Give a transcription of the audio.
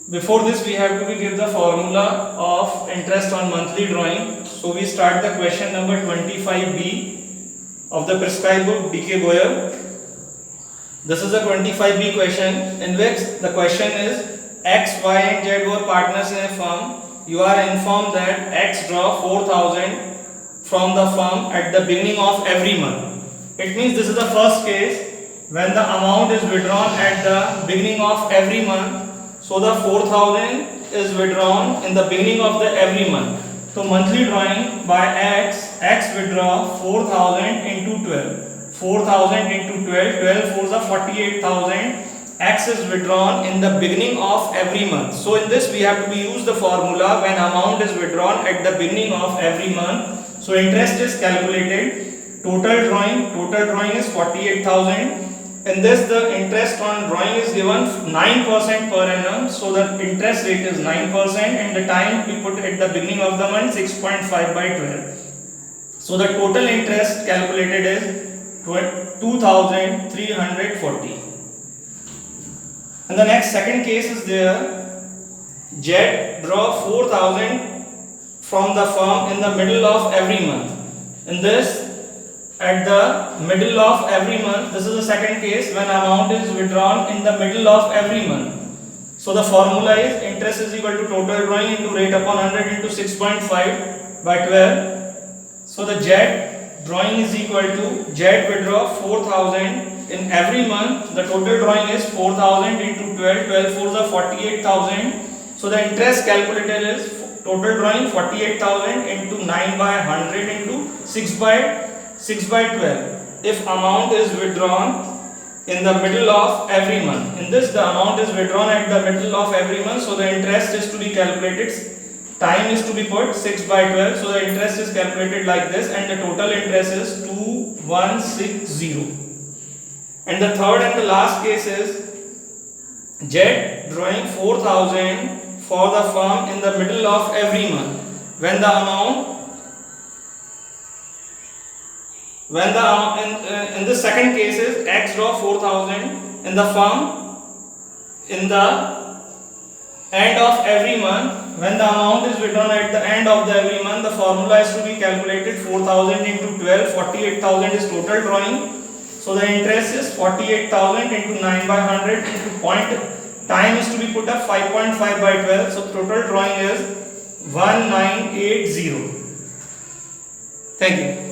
Before this, we have to give the formula of interest on monthly drawing. So we start the question number 25B of the prescribed book DK Goyal. This is a 25B question in which the question is X, Y and Z were partners in a firm. You are informed that X draw 4,000 from the firm at the beginning of every month. It means this is the first case when the amount is withdrawn at the beginning of every month. So the 4,000 is withdrawn in the beginning of the every month. So monthly drawing by X withdraw 4,000 into 12. 4,000 into 12, 12 4s are 48,000. X is withdrawn in the beginning of every month. So in this we have to use the formula when amount is withdrawn at the beginning of every month. So interest is calculated. Total drawing is 48,000. In this the interest on drawing is given 9% per annum. So the interest rate is 9% and the time we put at the beginning of the month 6.5 by 12. So the total interest calculated is 2,340. And the next second case is there. Z draw 4,000 from the firm in the middle of every month. In this, at the middle of every month, this is the second case when amount is withdrawn in the middle of every month. So the formula is interest is equal to total drawing into rate upon 100 into 6.5 by 12. So the Z drawing is equal to Z withdraw 4,000 in every month. The total drawing is 4,000 into 12. 12 4s are 48,000. So the interest calculated is total drawing 48,000 into 9 by 100 into 6 by 12. If amount is withdrawn in the middle of every month. In this the amount is withdrawn at the middle of every month. So the interest is to be calculated. Time is to be put 6 by 12. So the interest is calculated like this and the total interest is 2160. And the third and the last case is Z drawing 4,000 for the firm in the middle of every month. When the amount in the second case is X draw 4,000 in the firm in the end of every month. When the amount is withdrawn at the end of the every month, the formula is to be calculated 4,000 into 12. 48,000 is total drawing. So the interest is 48,000 into 9 by 100 into point. Time is to be put up 5.5 by 12. So total drawing is 1980. Thank you.